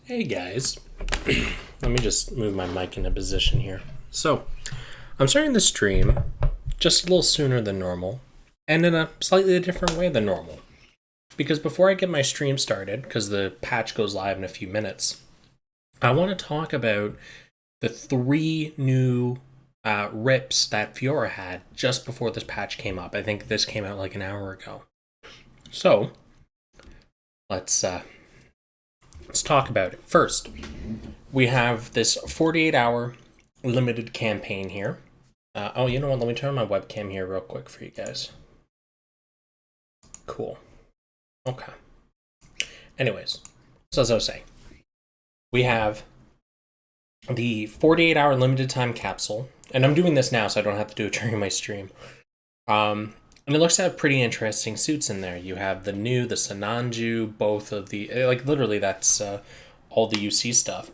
Hey guys, let me just move my mic into position here. So, I'm starting the stream just a little sooner than normal, and in a slightly different way than normal. Because before I get my stream started, because the patch goes live in a few minutes, I want to talk about the 3 new rips that Fiora had just before this patch came up. I think this came out like an hour ago. So, let's talk about it. First, we have this 48-hour limited campaign here. Oh, you know what? Let me turn my webcam here real quick for you guys. Cool. Okay. Anyways, so as I was saying, we have the 48-hour limited time capsule, and I'm doing this now so I don't have to do it during my stream. And it looks to have pretty interesting suits in there. You have the Sananju, both of the, like literally that's all the UC stuff.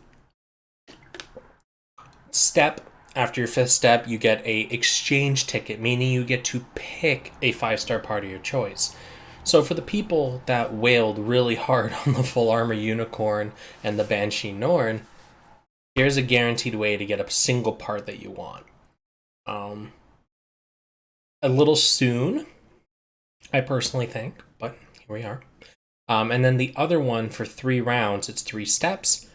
Step, after your 5th step, you get a exchange ticket, meaning you get to pick a 5-star part of your choice. So for the people that wailed really hard on the full armor unicorn and the Banshee Norn, here's a guaranteed way to get a single part that you want. A little soon, I personally think, but here we are. And then the other one for 3 rounds, it's 3 steps.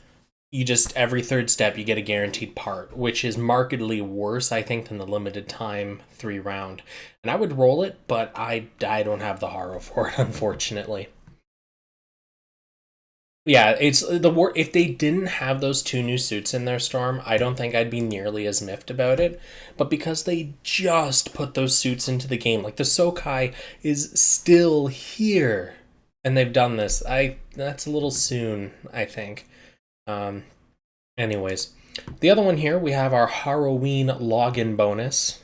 You just, every 3rd step, you get a guaranteed part, which is markedly worse, I think, than the limited time 3 round. And I would roll it, but I don't have the Haro for it, unfortunately. Yeah, it's the if they didn't have those 2 new suits in their Storm, I don't think I'd be nearly as miffed about it. But because they just put those suits into the game, like the Sokai is still here, and they've done this, that's a little soon, I think. Anyways, the other one here, we have our Haroween login bonus.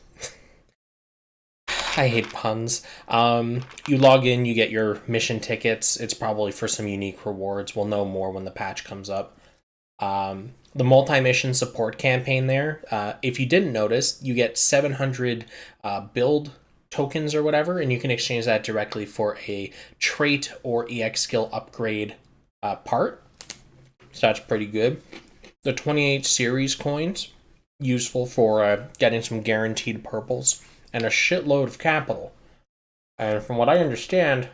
I hate puns. You log in, you get your mission tickets. It's probably for some unique rewards. We'll know more when the patch comes up. The multi-mission support campaign there, if you didn't notice, you get 700 build tokens or whatever, and you can exchange that directly for a trait or EX skill upgrade part. So that's pretty good. The 28 series coins, useful for getting some guaranteed purples, and a shitload of capital. And from what I understand,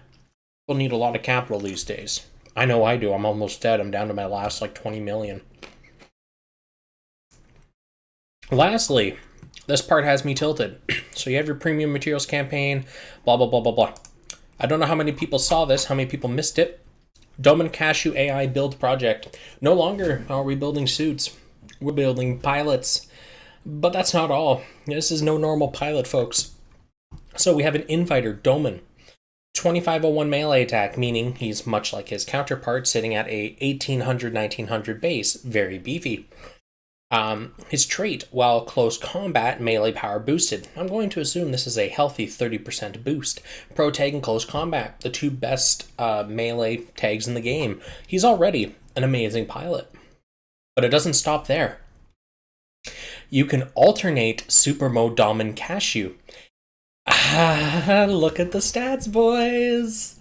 we'll need a lot of capital these days. I know I do. I'm almost dead. I'm down to my last like 20 million. Lastly, this part has me tilted. So you have your premium materials campaign, blah, blah, blah, blah, blah. I don't know how many people saw this, how many people missed it. Domon Cashew AI build project. No longer are we building suits. We're building pilots. But that's not all. This is no normal pilot, folks. So we have an Inviter, Domon. 2501 melee attack, meaning he's much like his counterpart, sitting at a 1800-1900 base. Very beefy. His trait, while close combat, melee power boosted. I'm going to assume this is a healthy 30% boost. Pro tag and close combat, the 2 best melee tags in the game. He's already an amazing pilot. But it doesn't stop there. You can alternate super mode Domon Cashew. Look at the stats, boys!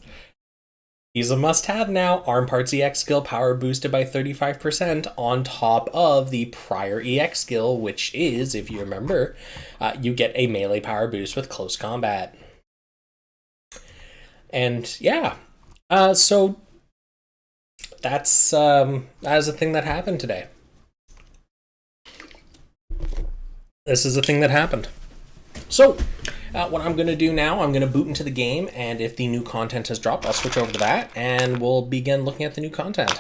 He's a must-have now. Arm parts EX skill power boosted by 35% on top of the prior EX skill, which is, if you remember, you get a melee power boost with close combat. And yeah, so that's a thing that happened today. This is a thing that happened. So, what I'm going to do now, I'm going to boot into the game, and if the new content has dropped, I'll switch over to that, and we'll begin looking at the new content.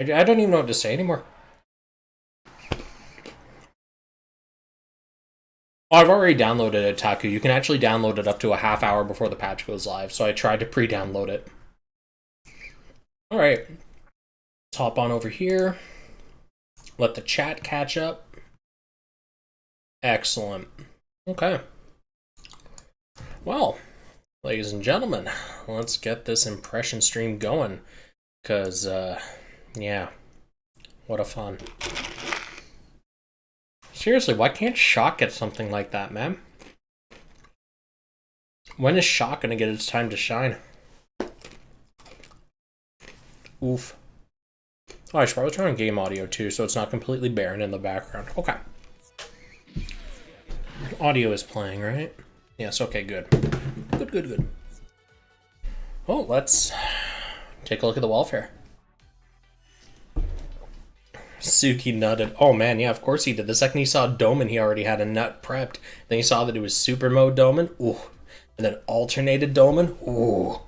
I don't even know what to say anymore. Oh, I've already downloaded it, Taku. You can actually download it up to a half hour before the patch goes live, so I tried to pre-download it. Alright. Let's hop on over here. Let the chat catch up. Excellent. Okay. Well, ladies and gentlemen, let's get this impression stream going. Because, yeah, what a fun. Seriously, why can't Shock get something like that, man? When is Shock gonna get its time to shine? Oof. Oh, I should probably turn on game audio too, so it's not completely barren in the background. Okay. Audio is playing, right? Yes, okay, good. Good. Oh, let's take a look at the welfare. Suki nutted. Oh man, yeah, of course he did. The second he saw Domon, he already had a nut prepped. Then he saw that it was super mode Domon. Ooh. And then alternated Domon. Ooh.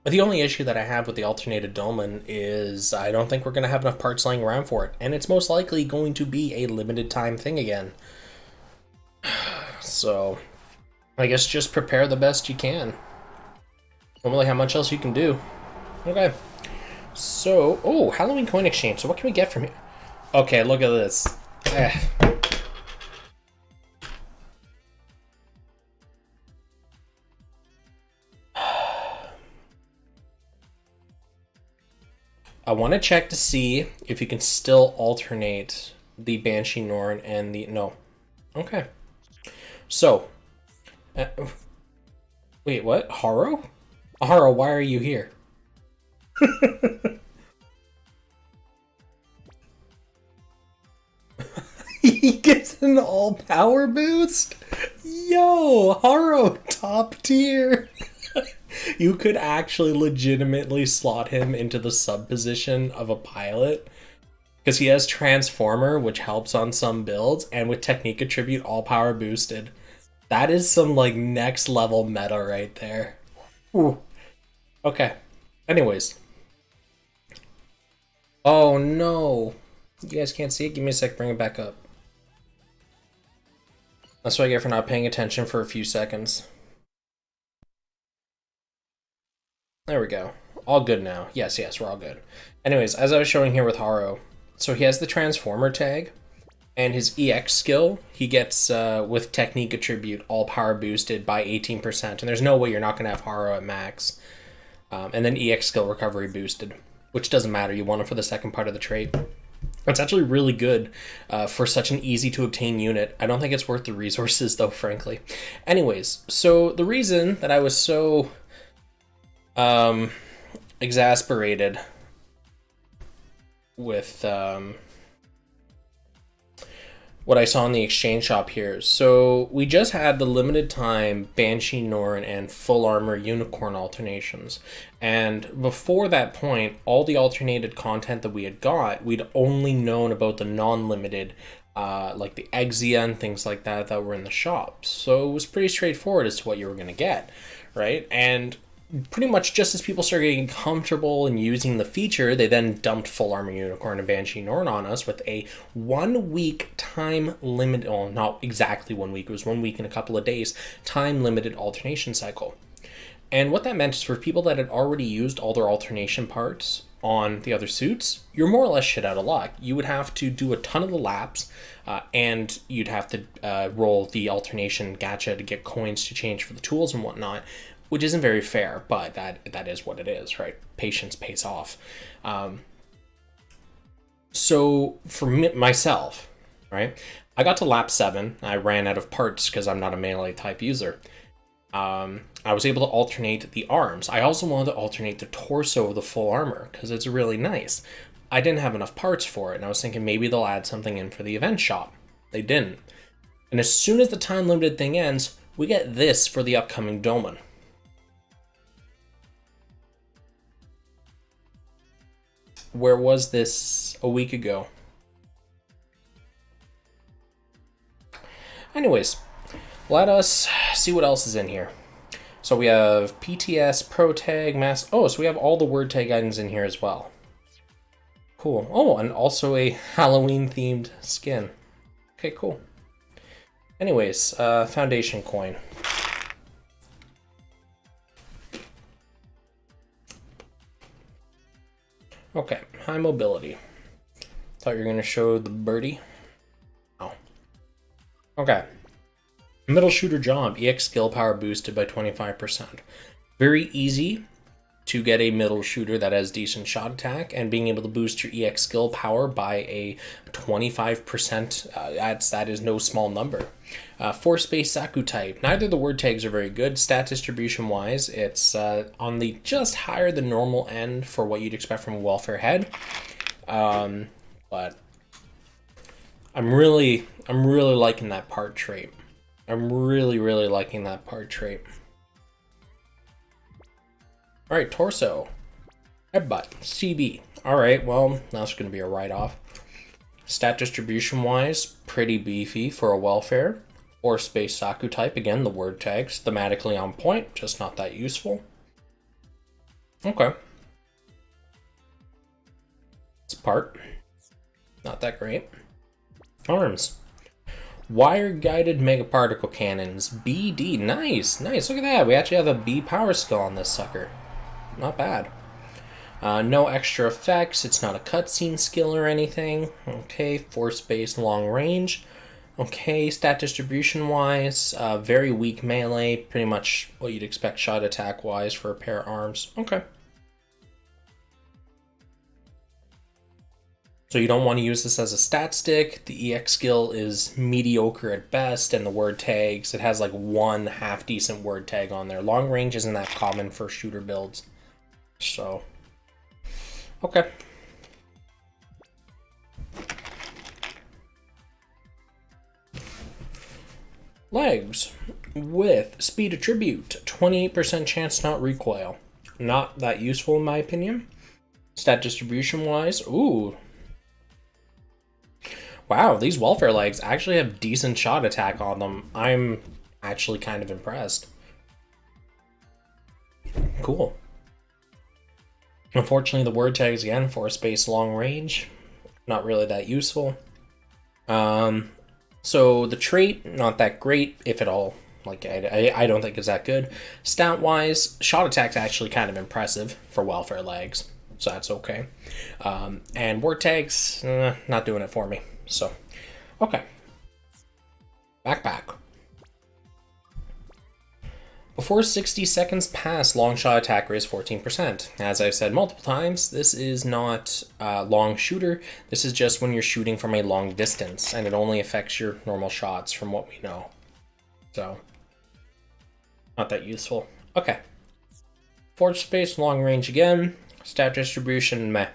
But the only issue that I have with the alternated Domon is I don't think we're going to have enough parts laying around for it. And it's most likely going to be a limited time thing again. So, I guess just prepare the best you can. Don't really have much else you can do. Okay. So, oh, Halloween coin exchange. So what can we get from here? Okay, look at this. I want to check to see if you can still alternate the Banshee Norn and the... No. Okay. So. Wait, what? Haro? Haro, why are you here? He gets an all-power boost? Yo, Haro, top tier. You could actually legitimately slot him into the sub position of a pilot because he has Transformer, which helps on some builds, and with Technique Attribute all power boosted. That is some like next level meta right there. Ooh. Okay. Anyways. Oh no. You guys can't see it? Give me a sec, bring it back up. That's what I get for not paying attention for a few seconds. There we go. All good now. Yes, we're all good. Anyways, as I was showing here with Haro, so he has the Transformer tag, and his EX skill, he gets, with Technique Attribute, all power boosted by 18%, and there's no way you're not going to have Haro at max. And then EX skill recovery boosted, which doesn't matter. You want it for the second part of the trait. It's actually really good for such an easy-to-obtain unit. I don't think it's worth the resources, though, frankly. Anyways, so the reason that I was so... exasperated with what I saw in the exchange shop here. So we just had the limited time Banshee Norn and full armor unicorn alternations, and before that point all the alternated content that we had got, we'd only known about the non-limited like the Exia and things like that were in the shop. So it was pretty straightforward as to what you were going to get, right? And pretty much just as people started getting comfortable in using the feature, they then dumped Full Armor Unicorn and Banshee Norn on us with a 1 week time limit, well, not exactly 1 week, it was 1 week and a couple of days, time limited alternation cycle. And what that meant is for people that had already used all their alternation parts on the other suits, you're more or less shit out of luck. You would have to do a ton of the laps, and you'd have to roll the alternation gacha to get coins to change for the tools and whatnot, which isn't very fair, but that is what it is, right? Patience pays off. So for myself, right, I got to lap 7. I ran out of parts because I'm not a melee type user. I was able to alternate the arms. I also wanted to alternate the torso of the full armor because it's really nice. I didn't have enough parts for it, and I was thinking maybe they'll add something in for the event shop. They didn't. And as soon as the time limited thing ends, we get this for the upcoming Domon. Where was this a week ago? Anyways, let us see what else is in here. So we have PTS, Pro Tag, Mass... Oh, so we have all the word tag items in here as well. Cool. Oh, and also a Halloween-themed skin. Okay, cool. Anyways, Foundation coin. Okay, high mobility. Thought you were going to show the birdie. Oh. Okay. Middle shooter job. EX skill power boosted by 25%. Very easy to get a middle shooter that has decent shot attack, and being able to boost your EX skill power by a 25%, that is no small number. 4-space Zaku type. Neither of the word tags are very good. Stat distribution wise, it's on the just higher than normal end for what you'd expect from a welfare head. But I'm really liking that part trait. I'm really liking that part trait. Alright, torso. Headbutt. CB. Alright, well, that's going to be a write-off. Stat distribution wise, pretty beefy for a welfare. Or space Zaku type. Again, the word tags thematically on point, just not that useful. Okay. It's part. Not that great. Arms. Wire-guided megaparticle cannons. BD. Nice. Look at that. We actually have a B power skill on this sucker. Not bad. No extra effects. It's not a cutscene skill or anything. Okay. 4-space long range. Okay. Stat distribution-wise, very weak melee. Pretty much what you'd expect shot attack-wise for a pair of arms. Okay. So you don't want to use this as a stat stick. The EX skill is mediocre at best, and the word tags, it has like one half-decent word tag on there. Long range isn't that common for shooter builds. So, okay. Legs with speed attribute, 28% chance not recoil. Not that useful in my opinion. Stat distribution wise, ooh. Wow, these welfare legs actually have decent shot attack on them. I'm actually kind of impressed. Cool. Unfortunately, the word tags again, 4-space long range. Not really that useful. So the trait, not that great, if at all. Like, I don't think it's that good. Stat-wise, shot attack's actually kind of impressive for welfare legs. So that's okay. And word tags, not doing it for me. So, okay. Backpack. Before 60 seconds pass, long shot attack rate is 14%. As I've said multiple times, this is not a long shooter. This is just when you're shooting from a long distance, and it only affects your normal shots from what we know. So, not that useful. Okay. 4-space long range again. Stat distribution, meh.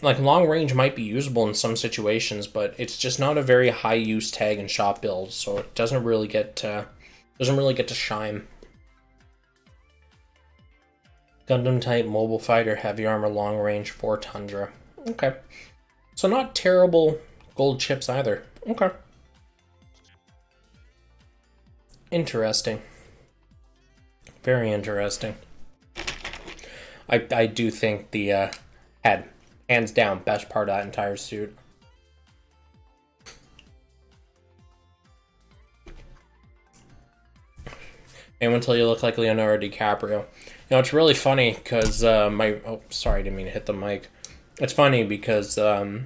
Like, long range might be usable in some situations, but it's just not a very high use tag and shot build, so it doesn't really get to shine. Gundam type, mobile fighter, heavy armor, long range, 4 Tundra. Okay. So not terrible gold chips either. Okay. Interesting. Very interesting. I do think the head, hands down, best part of that entire suit. Anyone tell you look like Leonardo DiCaprio? You know, it's really funny because oh, sorry, I didn't mean to hit the mic. It's funny because the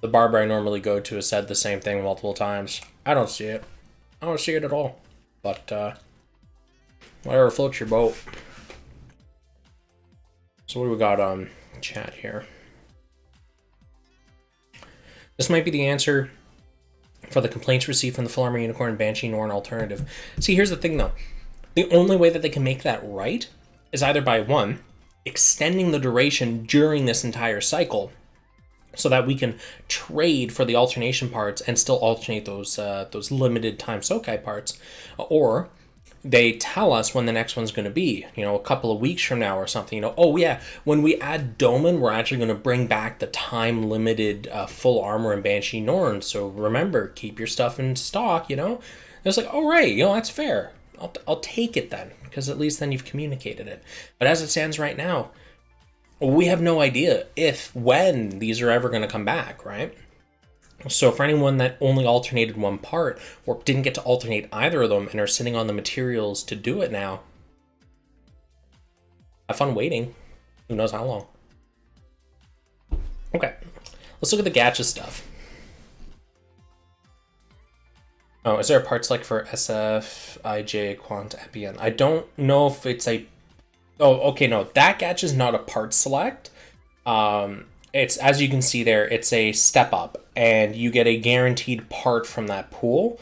barber I normally go to has said the same thing multiple times. I don't see it. I don't see it at all. But, whatever floats your boat. So what do we got on chat here? This might be the answer for the complaints received from the Full Armor Unicorn and Banshee Norn alternative. See, here's the thing though. The only way that they can make that right is either by, one, extending the duration during this entire cycle so that we can trade for the alternation parts and still alternate those limited time Sokai parts, or they tell us when the next one's going to be, you know, a couple of weeks from now or something, you know, oh yeah, when we add Domon, we're actually going to bring back the time-limited full armor and Banshee Norn, so remember, keep your stuff in stock, you know? And it's like, oh right, you know, that's fair. I'll take it then, because at least then you've communicated it. But as it stands right now, we have no idea when these are ever going to come back, right? So for anyone that only alternated one part, or didn't get to alternate either of them, and are sitting on the materials to do it now, have fun waiting. Who knows how long. Okay, let's look at the gacha stuff. Oh, is there a parts like for SF, IJ, Quant, Epion? I don't know if it's a Oh, okay, no, that gadget is not a part select. It's, as you can see there, it's a step up, and you get a guaranteed part from that pool.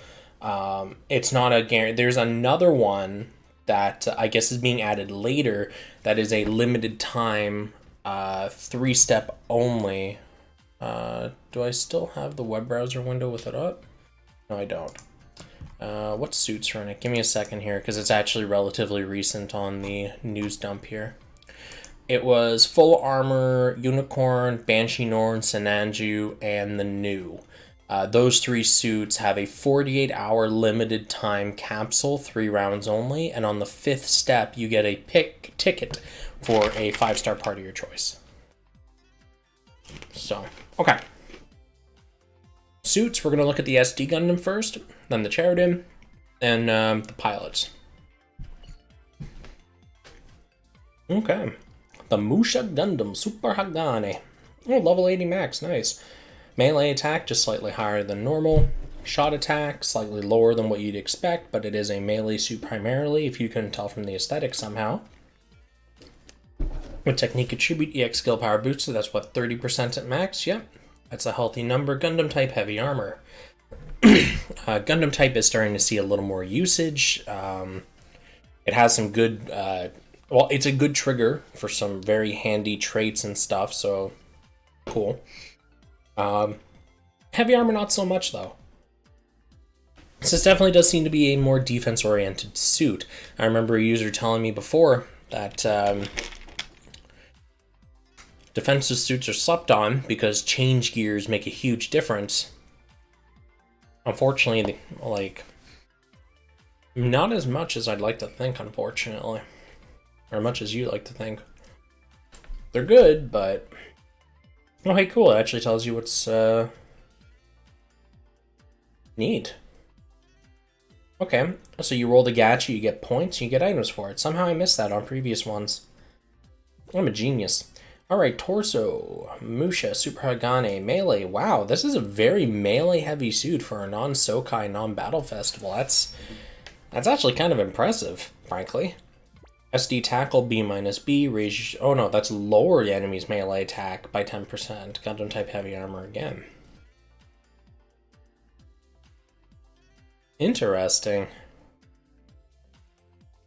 It's not a guarantee. There's another one that I guess is being added later that is a limited time 3-step only. Do I still have the web browser window with it up? No, I don't. What suits are in it? Give me a second here, because it's actually relatively recent on the news dump here. It was Full Armor, Unicorn, Banshee Norn, Sananju, and the new. Those 3 suits have a 48-hour limited time capsule, 3 rounds only, and on the 5th step, you get a pick ticket for a 5-star part of your choice. So, okay. Suits, we're going to look at the SD Gundam first, then the Cherudim, and the pilots. Okay. The Musha Gundam Super Hagane. Oh, level 80 max, nice. Melee attack, just slightly higher than normal. Shot attack, slightly lower than what you'd expect, but it is a melee suit primarily, if you couldn't tell from the aesthetic somehow. With technique attribute, EX skill power boosted, that's what, 30% at max? Yep, that's a healthy number. Gundam type heavy armor. Gundam type is starting to see a little more usage. It has some good, well, it's a good trigger for some very handy traits and stuff, so cool. Heavy armor, not so much, though. This definitely does seem to be a more defense-oriented suit. I remember a user telling me before that defensive suits are slept on because change gears make a huge difference. Unfortunately, like, not as much as I'd like to think, unfortunately. Or much as you like to think. They're good, but... Oh, hey, cool. It actually tells you what's, neat. Okay, so you roll the gacha, you get points, you get items for it. Somehow I missed that on previous ones. I'm a genius. Alright, Torso, Musha, Super Hagane, Melee. Wow, this is a very melee-heavy suit for a non-Sokai, non-battle festival. That's actually kind of impressive, frankly. SD Tackle, B minus B, raise... Oh no, that's lower the enemy's melee attack by 10%. Gundam type heavy armor again. Interesting.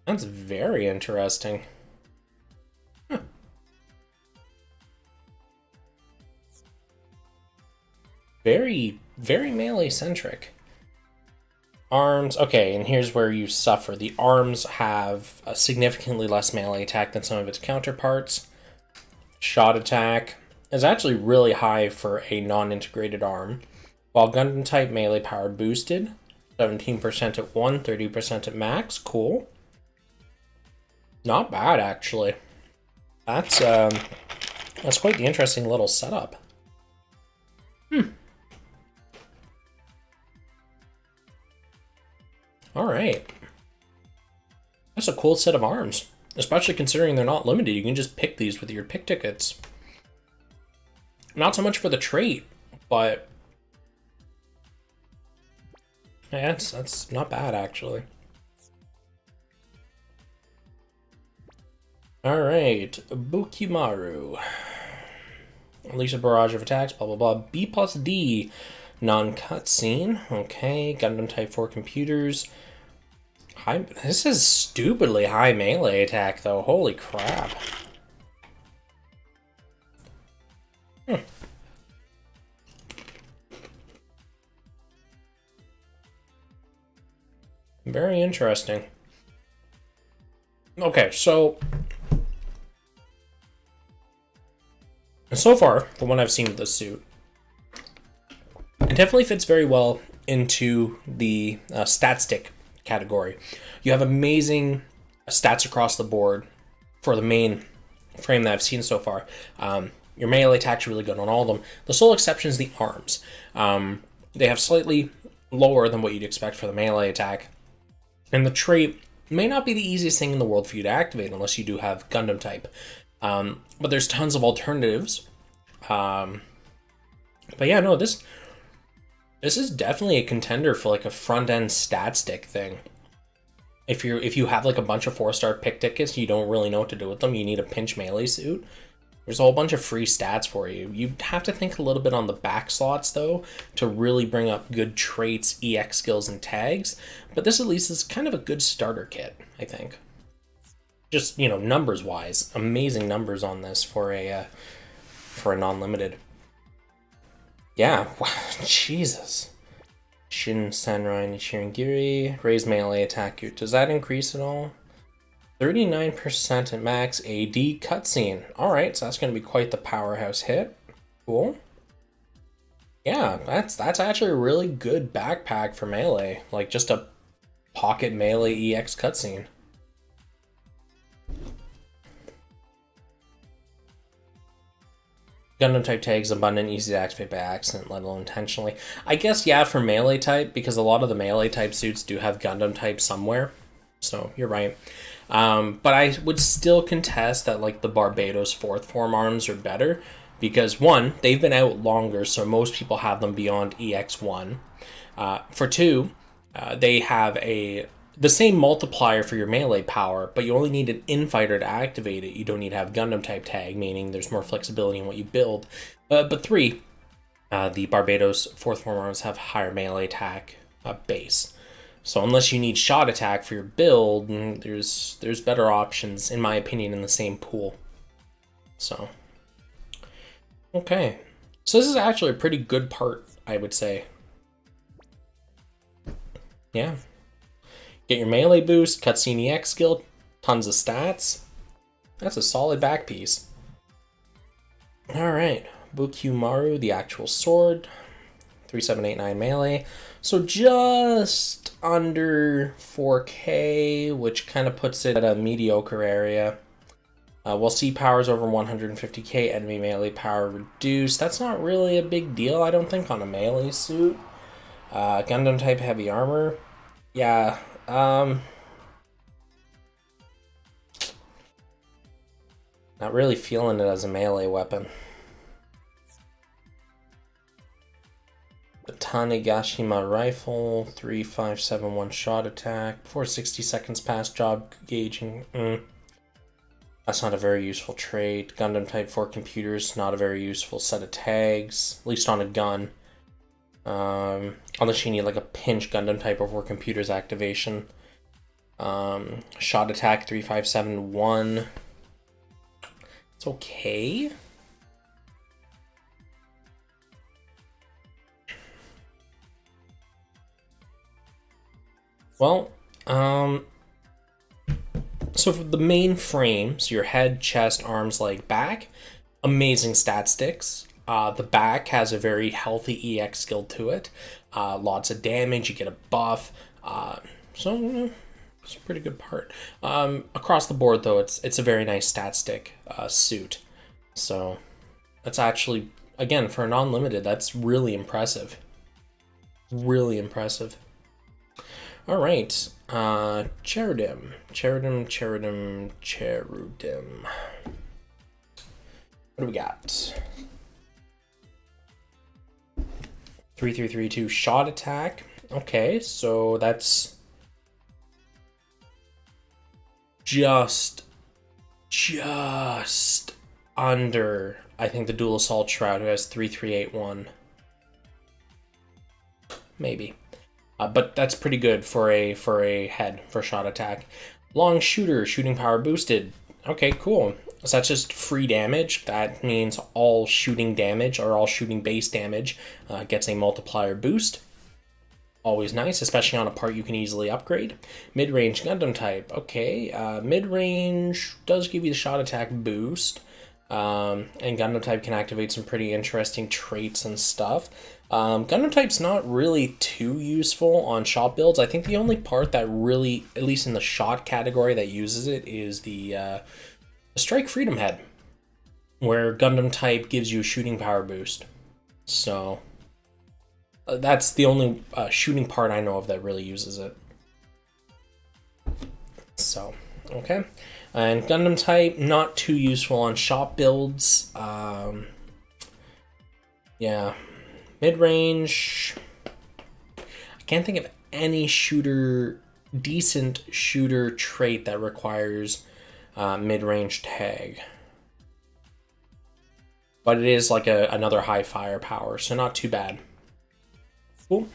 That's very interesting. Huh. Very, very melee-centric. Arms, okay, and here's where you suffer. The arms have a significantly less melee attack than some of its counterparts. Shot attack is actually really high for a non-integrated arm. While Gundam type melee power boosted, 17% at 1, 30% at max, cool. Not bad, actually. That's quite the interesting little setup. Alright. That's a cool set of arms. Especially considering they're not limited. You can just pick these with your pick tickets. Not so much for the trait, but... yeah, that's not bad, actually. Alright. Bukimaru. Unleash a barrage of attacks, blah blah blah. B plus D. Non-cutscene. Okay. Gundam Type 4 computers. This is stupidly high melee attack, though. Holy crap. Very interesting. Okay, so far, from what I've seen of this suit, it definitely fits very well into the stat stick category. You have amazing stats across the board for the main frame that I've seen so far. Your melee attack's really good on all of them. The sole exception is the arms. They have slightly lower than what you'd expect for the melee attack. And the trait may not be the easiest thing in the world for you to activate unless you do have Gundam type. But there's tons of alternatives. But yeah, no, this is definitely a contender for like a front-end stat stick thing. If you have like a bunch of 4-star pick tickets, you don't really know what to do with them. You need a pinch melee suit. There's a whole bunch of free stats for you. You have to think a little bit on the back slots though to really bring up good traits, EX skills, and tags. But this at least is kind of a good starter kit, I think. Just, you know, numbers wise, amazing numbers on this for a non-limited. Yeah, wow, Jesus. Shin Sanrai Shirangiri, raise melee attack. Does that increase at all? 39% at max AD cutscene. Alright, so that's going to be quite the powerhouse hit. Cool. Yeah, that's actually a really good backpack for melee. Like, just a pocket melee EX cutscene. Gundam type tags abundant, easy to activate by accident, let alone intentionally. I guess, yeah, for melee type, because a lot of the melee type suits do have Gundam type somewhere. So, you're right. But I would still contest that, like, the Barbados 4th form arms are better. Because, one, they've been out longer, so most people have them beyond EX1. For two, they have the same multiplier for your melee power, but you only need an infighter to activate it. You don't need to have Gundam type tag, meaning there's more flexibility in what you build. But three, the Barbados 4th form arms have higher melee attack base. So unless you need shot attack for your build, there's better options, in my opinion, in the same pool. So, okay. So this is actually a pretty good part, I would say. Yeah. Get your melee boost, cutscene EX skill, tons of stats. That's a solid back piece. Alright. Bukyumaru, the actual sword. 3789 melee. So just under 4K, which kind of puts it at a mediocre area. While C power is over 150k, enemy melee power reduced. That's not really a big deal, I don't think, on a melee suit. Gundam type heavy armor. Yeah, not really feeling it as a melee weapon. The Tanegashima rifle, 3571 shot attack, before 60 seconds past job gauging. That's not a very useful trait. Gundam type for computers, not a very useful set of tags, at least on a gun. Unless you need like a pinch Gundam type before computers activation. Shot attack 3571. It's okay. Well, so for the main frames, your head, chest, arms, leg, back, amazing stat sticks. The back has a very healthy EX skill to it. Lots of damage, you get a buff. So it's a pretty good part. Across the board, though, it's a very nice stat stick suit. So that's actually, again, for a non-limited, that's really impressive. Really impressive. All right, Cherudim. What do we got? 3332 shot attack. Okay, so that's just under, I think, the dual assault shroud, who has 3381. Maybe. But that's pretty good for a head, for shot attack. Long shooter, shooting power boosted. Okay, cool. So that's just free damage. That means all shooting damage, or all shooting base damage, gets a multiplier boost. Always nice, especially on a part you can easily upgrade. Mid-range Gundam type. Okay, mid-range does give you the shot attack boost. And Gundam type can activate some pretty interesting traits and stuff. Gundam type's not really too useful on shot builds. I think the only part that really, at least in the shot category, that uses it is the Strike Freedom Head, where Gundam type gives you a shooting power boost. So that's the only shooting part I know of that really uses it. So, okay. And Gundam type, not too useful on shop builds. Yeah. Mid-range, I can't think of any shooter decent shooter trait that requires mid-range tag. But it is like another high firepower, so not too bad. Cool.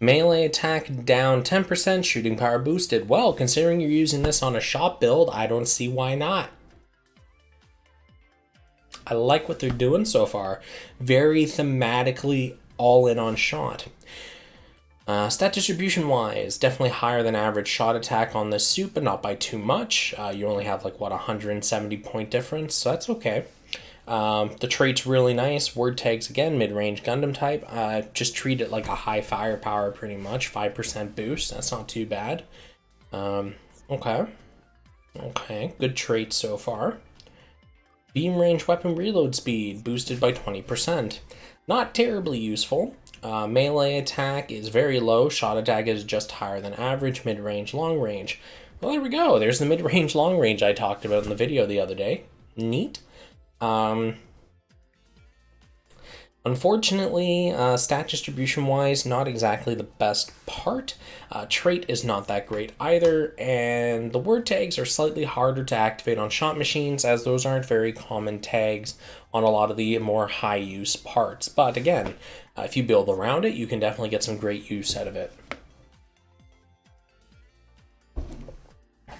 Melee attack down 10%, shooting power boosted. Well, considering you're using this on a shop build, I don't see why not. I like what they're doing so far. Very thematically all in on shot. Stat distribution wise, definitely higher than average shot attack on this suit, but not by too much. You only have like, what, 170 point difference, so that's okay. The trait's really nice. Word tags, again, mid-range Gundam type. Just treat it like a high firepower pretty much. 5% boost, that's not too bad. Okay. Okay, good trait so far. Beam range weapon reload speed, boosted by 20%. Not terribly useful. Melee attack is very low. Shot attack is just higher than average. Mid-range, long range. Well, there we go. There's the mid-range, long range I talked about in the video the other day. Neat. Unfortunately, stat distribution wise, not exactly the best part. Trait is not that great either, and the word tags are slightly harder to activate on shot machines, as those aren't very common tags on a lot of the more high use parts. But again, if you build around it, you can definitely get some great use out of it.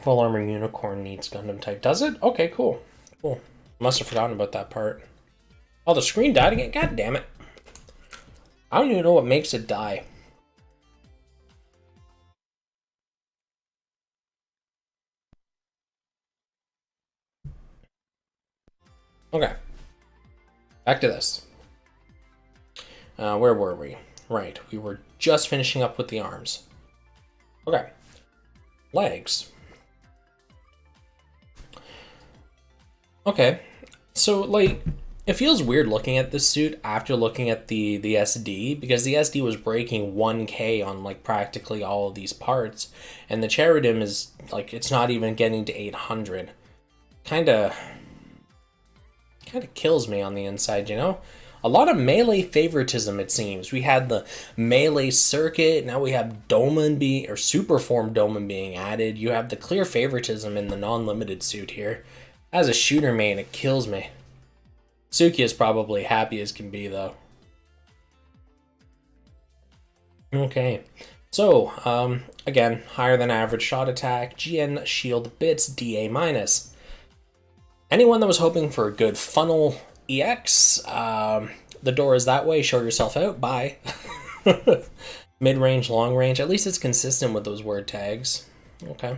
Full armor unicorn needs Gundam type. Does it? Okay, cool. Cool. Must have forgotten about that part. Oh, the screen died again? God damn it. I don't even know what makes it die. Okay. Back to this. Where were we? Right, we were just finishing up with the arms. Okay. Legs. Okay. So, like, it feels weird looking at this suit after looking at the SD, because the SD was breaking 1K on, like, practically all of these parts, and the Cherudim is, like, it's not even getting to 800. Kinda kills me on the inside, you know? A lot of melee favoritism, it seems. We had the melee circuit, now we have Domon super form Domon being added. You have the clear favoritism in the non-limited suit here. As a shooter main, it kills me. Suki is probably happy as can be, though. Okay, so, again, higher than average shot attack, GN shield bits, DA-. Anyone that was hoping for a good funnel EX, the door is that way, show yourself out, bye. Mid-range, long range, at least it's consistent with those word tags. Okay.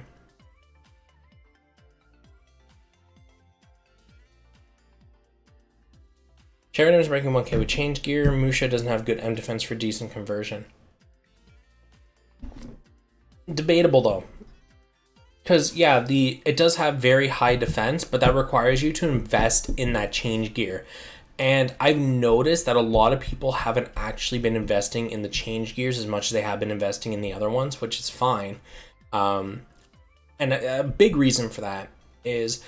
Cherudim is breaking 1K with change gear. Musha doesn't have good M defense for decent conversion. Debatable though. Because, yeah, it does have very high defense, but that requires you to invest in that change gear. And I've noticed that a lot of people haven't actually been investing in the change gears as much as they have been investing in the other ones, which is fine. And a big reason for that is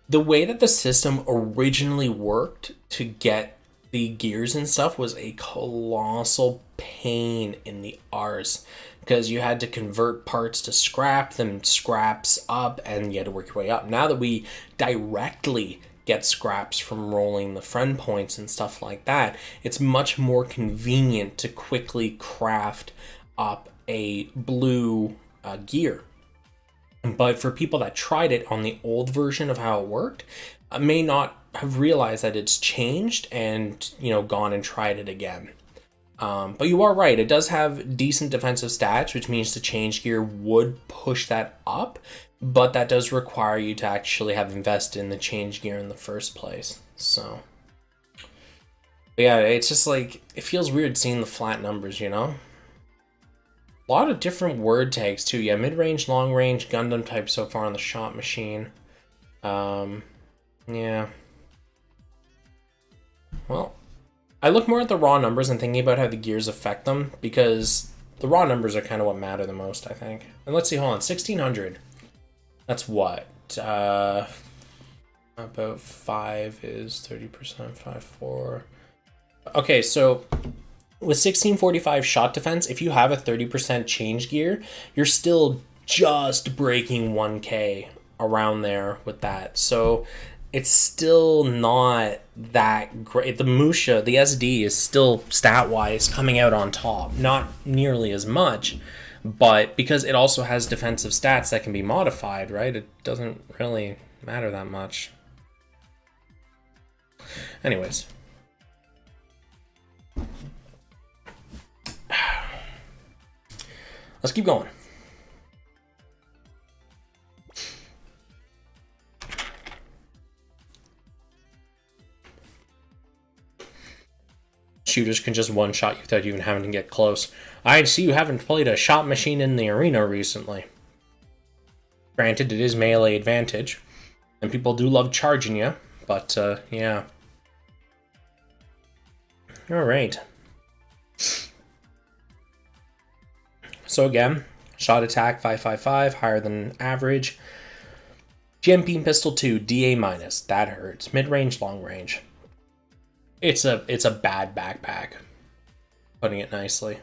the way that the system originally worked to get the gears and stuff was a colossal pain in the arse, because you had to convert parts to scrap, then scraps up, and you had to work your way up. Now that we directly get scraps from rolling the friend points and stuff like that, it's much more convenient to quickly craft up a blue gear. But for people that tried it on the old version of how it worked, may not have realized that it's changed and, you know, gone and tried it again. But you are right, it does have decent defensive stats, which means the change gear would push that up, but that does require you to actually have invested in the change gear in the first place. So, but yeah, it's just like, it feels weird seeing the flat numbers, you know? A lot of different word tags too. Yeah, mid-range, long-range, Gundam type so far on the shot machine. Yeah. Well, I look more at the raw numbers and thinking about how the gears affect them, because the raw numbers are kind of what matter the most, I think. And let's see, hold on, 1600. That's what? About 5 is 30%, 5, 4. Okay, so with 1645 shot defense, if you have a 30% change gear, you're still just breaking 1k around there with that. So it's still not that great. The Musha, the SD, is still stat-wise coming out on top. Not nearly as much, but because it also has defensive stats that can be modified, right? It doesn't really matter that much. Anyways. Let's keep going. Shooters can just one-shot you without even having to get close. I see you haven't played a shot machine in the arena recently. Granted, it is melee advantage, and people do love charging you, but, yeah. Alright. So again, shot attack 555, higher than average. GM Beam Pistol 2, DA minus. That hurts. Mid-range, long range. It's a bad backpack. Putting it nicely.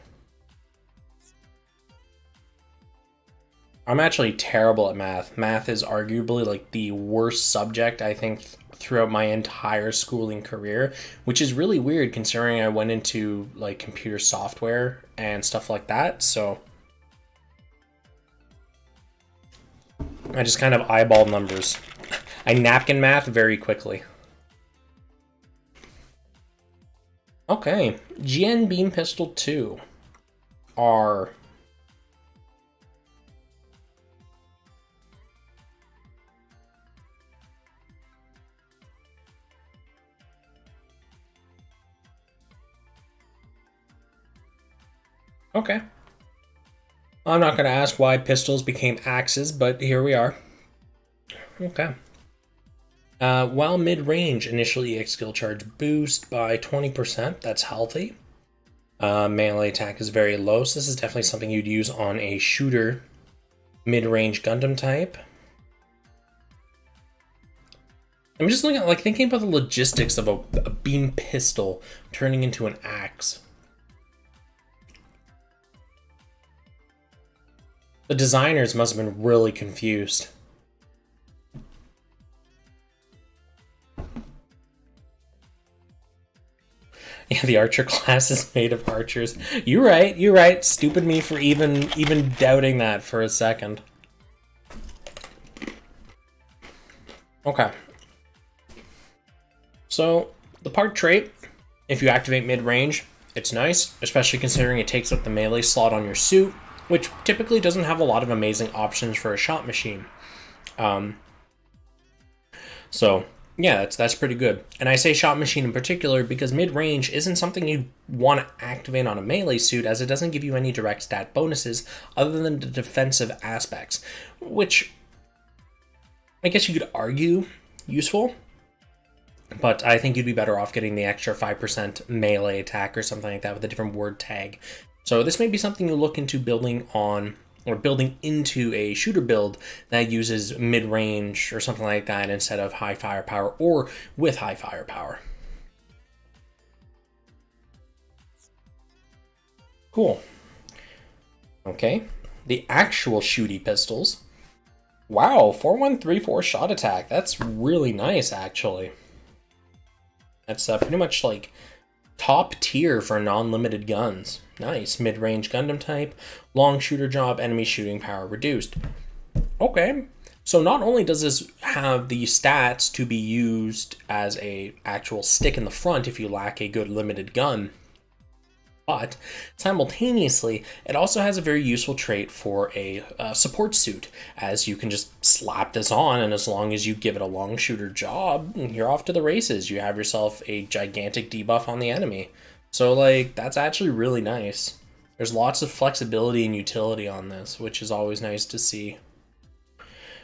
I'm actually terrible at math. Math is arguably like the worst subject, I think, throughout my entire schooling career, which is really weird considering I went into like computer software and stuff like that. So I just kind of eyeball numbers. I napkin math very quickly. Okay, GN Beam Pistol 2 are... Okay. I'm not going to ask why pistols became axes, but here we are. Okay. While mid-range, initially EX skill charge boost by 20%. That's healthy. Melee attack is very low, so this is definitely something you'd use on a shooter mid-range Gundam type. I'm just looking at, like, thinking about the logistics of a beam pistol turning into an axe. The designers must have been really confused. Yeah, the archer class is made of archers. You're right. Stupid me for even doubting that for a second. Okay. So, the part trait, if you activate mid-range, it's nice, especially considering it takes up the melee slot on your suit, which typically doesn't have a lot of amazing options for a shot machine. So, yeah, that's pretty good. And I say shot machine in particular because mid-range isn't something you want to activate on a melee suit, as it doesn't give you any direct stat bonuses other than the defensive aspects, which I guess you could argue useful, but I think you'd be better off getting the extra 5% melee attack or something like that with a different word tag. So this may be something you look into building on, or building into a shooter build that uses mid-range or something like that instead of high firepower, or with high firepower. Cool. Okay, the actual shooty pistols. Wow, 4134 shot attack. That's really nice, actually. That's pretty much like top tier for non-limited guns. Nice. Mid-range Gundam type, long shooter job, enemy shooting power reduced. Okay. So not only does this have the stats to be used as a actual stick in the front if you lack a good limited gun, but simultaneously, it also has a very useful trait for a support suit, as you can just slap this on, and as long as you give it a long shooter job, you're off to the races. You have yourself a gigantic debuff on the enemy. So, like, that's actually really nice. There's lots of flexibility and utility on this, which is always nice to see.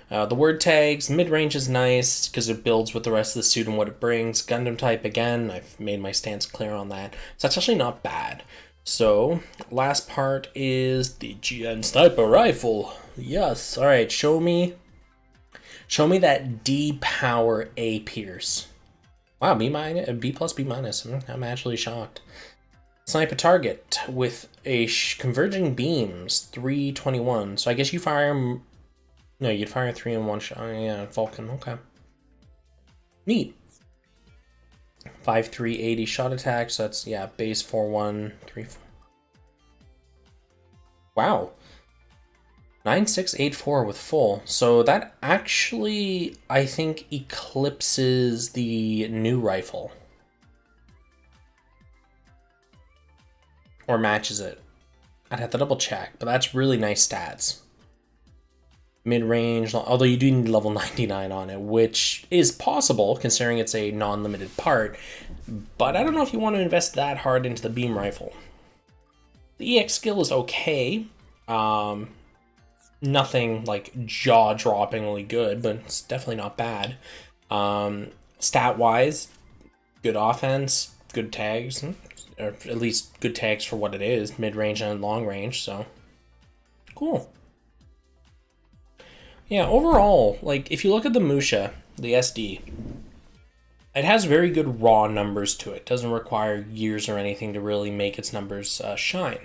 The word tags, mid-range is nice because it builds with the rest of the suit and what it brings. Gundam type, again, I've made my stance clear on that. So that's actually not bad. So, last part is the GN Sniper Rifle. Yes, alright, show me that D power A pierce. Wow, B plus, B minus. I'm actually shocked. Snipe a target with a converging beams, 321. So I guess you fire... No, you'd fire 3 in one shot. Oh, yeah, Vulcan, okay. Neat. 5,380 shot attack, so that's, yeah, base 4,134. Wow. 9,684 with full. So that actually, I think, eclipses the new rifle. Or matches it. I'd have to double check, but that's really nice stats. Mid-range, although you do need level 99 on it, which is possible considering it's a non-limited part, but I don't know if you want to invest that hard into the beam rifle. The EX skill is okay. Nothing like jaw-droppingly good, but it's definitely not bad. Stat-wise, good offense, good tags, or at least good tags for what it is, mid-range and long range, so cool. Yeah, overall, like, if you look at the Musha, the SD, it has very good raw numbers to it. It doesn't require years or anything to really make its numbers shine.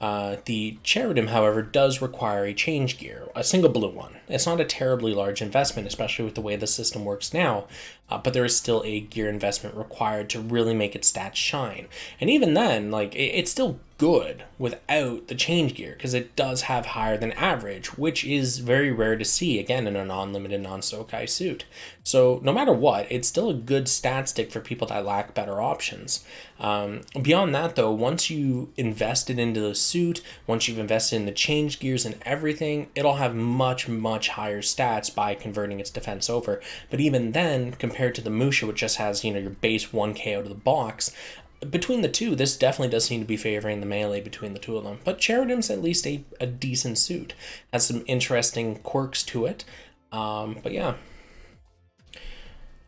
The Cherudim, however, does require a change gear, a single blue one. It's not a terribly large investment, especially with the way the system works now, but there is still a gear investment required to really make its stats shine. And even then, like, it's still good without the change gear, because it does have higher than average, which is very rare to see, again, in a non-limited, non-Sokai suit. So no matter what, it's still a good stat stick for people that lack better options. Beyond that, though, once you invested into the suit, once you've invested in the change gears and everything, it'll have much, much higher stats by converting its defense over. But even then, compared to the Musha, which just has, you know, your base 1k out of the box, between the two, this definitely does seem to be favoring the melee between the two of them. But Cherudim's at least a decent suit. Has some interesting quirks to it. But yeah.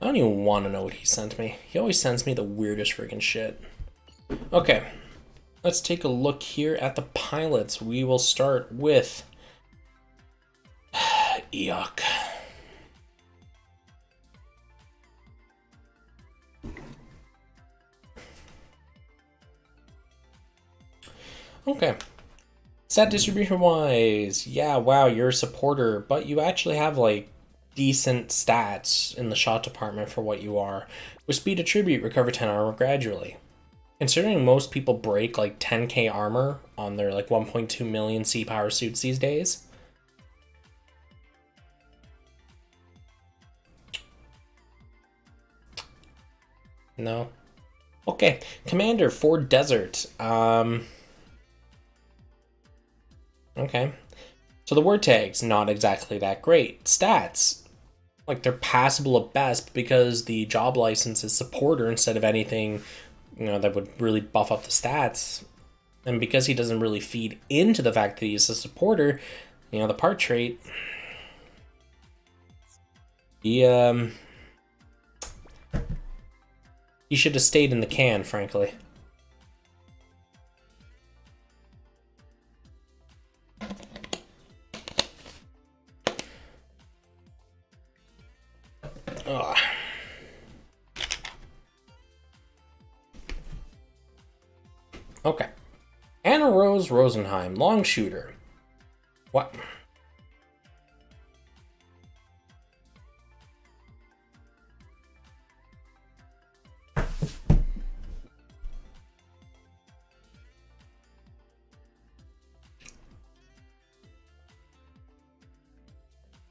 I don't even want to know what he sent me. He always sends me the weirdest freaking shit. Okay. Let's take a look here at the pilots. We will start with Iok. Okay. Stat distribution wise, yeah, wow, you're a supporter, but you actually have like decent stats in the shot department for what you are. With speed attribute, recover 10 armor gradually. Considering most people break like 10k armor on their like 1.2 million C power suits these days. No. Okay, Commander for Desert. Okay. So the word tags, not exactly that great. Stats, like they're passable at best because the job license is supporter instead of anything, you know, that would really buff up the stats. And because he doesn't really feed into the fact that he's a supporter, you know, the part trait, he should have stayed in the can, frankly. Ugh. Okay. Annarose Rosenheim, long shooter. What?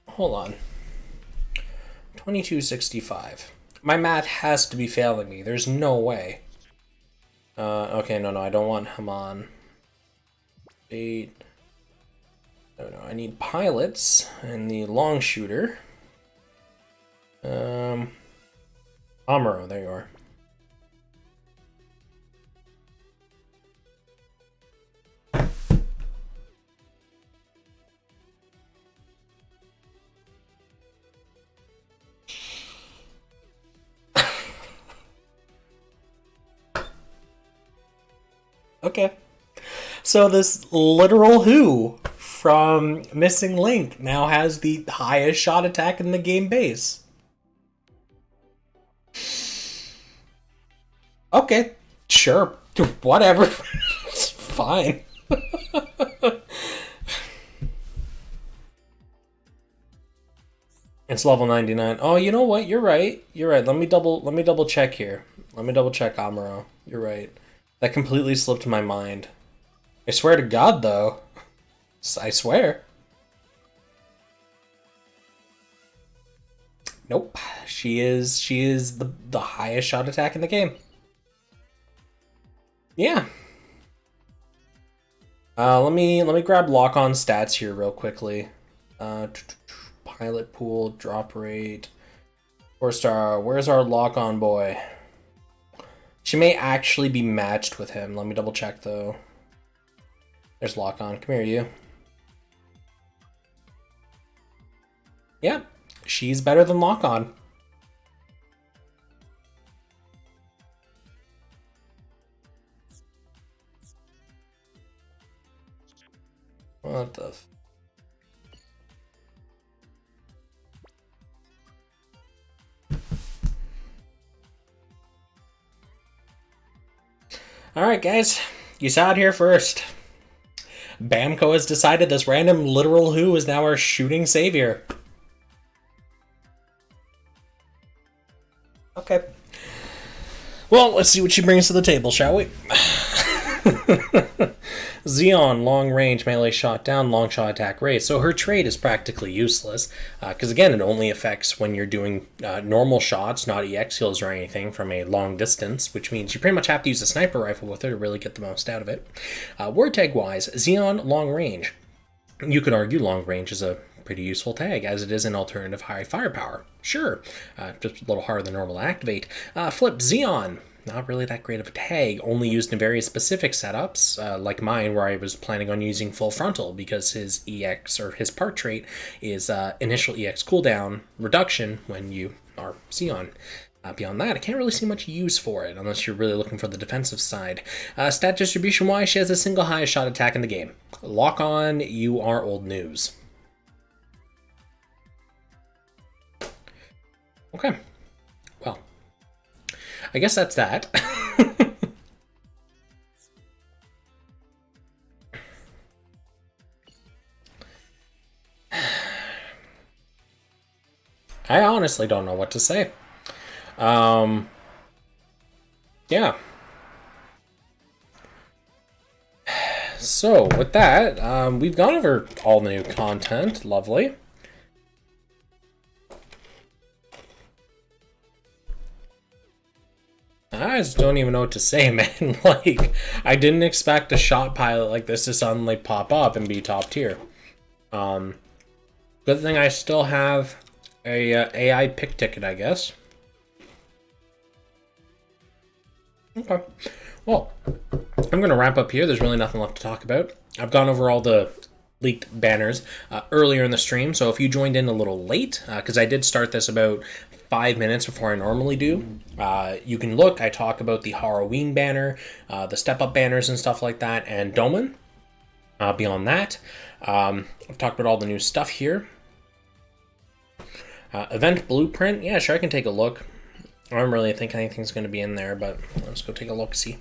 Hold on. 2265. My math has to be failing me. There's no way. Okay, no, I don't want Haman. 8. No, I need pilots and the long shooter. Amuro, there you are. Okay. So this literal Who from Missing Link now has the highest shot attack in the game base. Okay, sure. Whatever. It's fine. It's level 99. Oh, you know what? You're right. You're right. Let me double check here. Let me double check Amuro. You're right. That completely slipped my mind. I swear to God, though. I swear. Nope. She is the highest shot attack in the game. Yeah. Let me grab lock on stats here real quickly. Pilot pool, drop rate, 4-star. Where's our lock on boy? She may actually be matched with him. Let me double check though. There's lock on. Come here, you. Yeah, she's better than lock on. What the f... Alright guys, you saw it here first. Bamco has decided this random literal who is now our shooting savior. Okay. Well, let's see what she brings to the table, shall we? Xeon, long range melee shot down, long shot attack rate. So her trait is practically useless, because again, it only affects when you're doing normal shots, not EX skills or anything from a long distance, which means you pretty much have to use a sniper rifle with her to really get the most out of it. Word tag wise, Xeon, long range. You could argue long range is a pretty useful tag, as it is an alternative high firepower. Sure, just a little harder than normal to activate. Flip, Xeon. Not really that great of a tag, only used in very specific setups, like mine, where I was planning on using full frontal because his EX, or his part trait, is initial EX cooldown reduction when you are Xeon. Beyond that, I can't really see much use for it, unless you're really looking for the defensive side. Stat distribution-wise, she has a single highest shot attack in the game. Lock on, you are old news. Okay. Well, I guess that's that. I honestly don't know what to say. Yeah. So, with that, we've gone over all the new content. Lovely. I just don't even know what to say, man. Like, I didn't expect a shot pilot like this to suddenly pop up and be top tier. Good thing I still have a AI pick ticket, I guess. Okay. Well, I'm going to wrap up here. There's really nothing left to talk about. I've gone over all the leaked banners earlier in the stream, so if you joined in a little late, because I did start this about 5 minutes before I normally do, you can look. I talk about the Haroween banner, the step-up banners and stuff like that, and Domon. Beyond that, I've talked about all the new stuff here. Event blueprint, yeah, sure, I can take a look. I don't really think anything's going to be in there, but let's go take a look, see.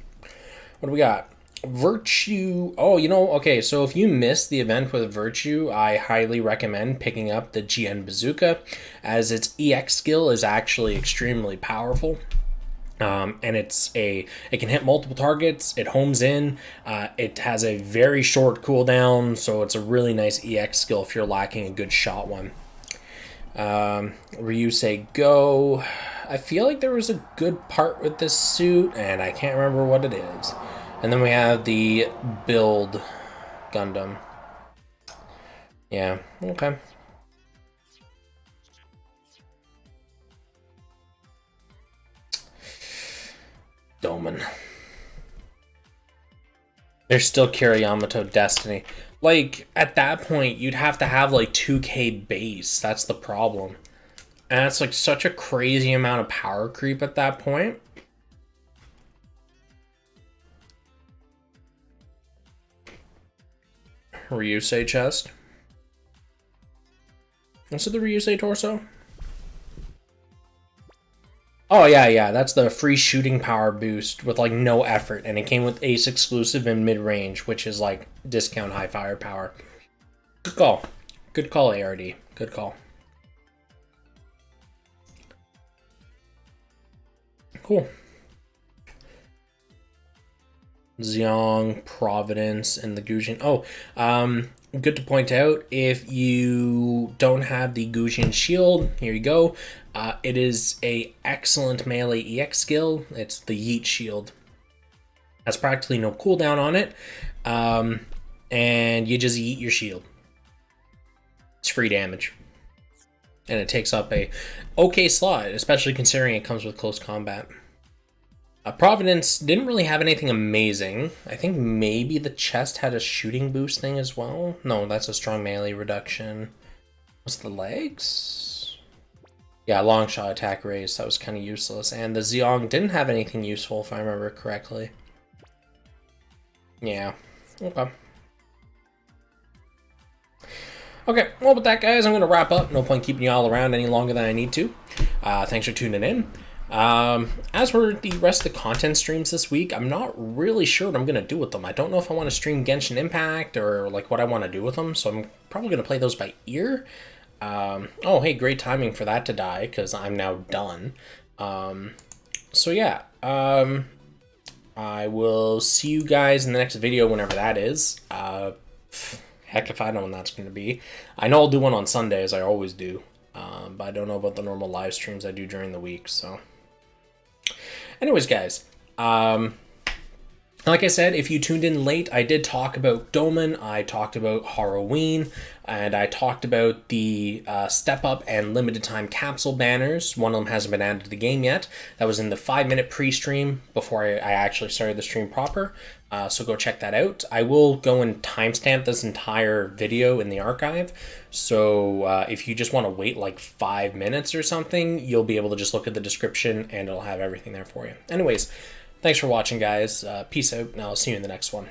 What do we got? Virtue. Oh, you know, okay, so if you missed the event with Virtue, I highly recommend picking up the GN Bazooka, as its EX skill is actually extremely powerful. And it can hit multiple targets, it homes in, it has a very short cooldown, so it's a really nice EX skill if you're lacking a good shot one. Ryusei Go. I feel like there was a good part with this suit, and I can't remember what it is. And then we have the Build Gundam. Yeah, okay. Domon. There's still Kiriyamato Destiny. Like, at that point, you'd have to have, like, 2k base. That's the problem. And it's, like, such a crazy amount of power creep at that point. Ryusei chest. Is it the Ryusei torso? Oh yeah, that's the free shooting power boost with like no effort, and it came with ace exclusive and mid range, which is like discount high firepower. Good call, good call, ARD. Good call. Cool. Xiong, Providence, and the Kujan. Oh, good to point out, if you don't have the Kujan shield, here you go. It is a excellent melee EX skill. It's the Yeet shield. Has practically no cooldown on it, and you just yeet your shield. It's free damage, and it takes up a okay slot, especially considering it comes with close combat. Providence didn't really have anything amazing. I think maybe the chest had a shooting boost thing as well. No, that's a strong melee reduction. Was it the legs? Yeah, long shot attack raise. That was kind of useless. And the Xiong didn't have anything useful, if I remember correctly. Yeah. Okay. Okay, well, with that, guys, I'm going to wrap up. No point keeping you all around any longer than I need to. Thanks for tuning in. As for the rest of the content streams this week, I'm not really sure what I'm going to do with them. I don't know if I want to stream Genshin Impact or like what I want to do with them, so I'm probably going to play those by ear. Oh, hey, great timing for that to die, because I'm now done. So yeah, I will see you guys in the next video, whenever that is. Heck if I know when that's going to be. I know I'll do one on Sunday, as I always do, but I don't know about the normal live streams I do during the week, so... Anyways, guys, like I said, if you tuned in late, I did talk about Domon, I talked about Haroween, and I talked about the Step Up and Limited Time Capsule banners. One of them hasn't been added to the game yet. That was in the 5-minute pre-stream before I actually started the stream proper, so go check that out. I will go and timestamp this entire video in the archive, so if you just want to wait like 5 minutes or something, you'll be able to just look at the description and it'll have everything there for you. Anyways, thanks for watching, guys. Peace out, and I'll see you in the next one.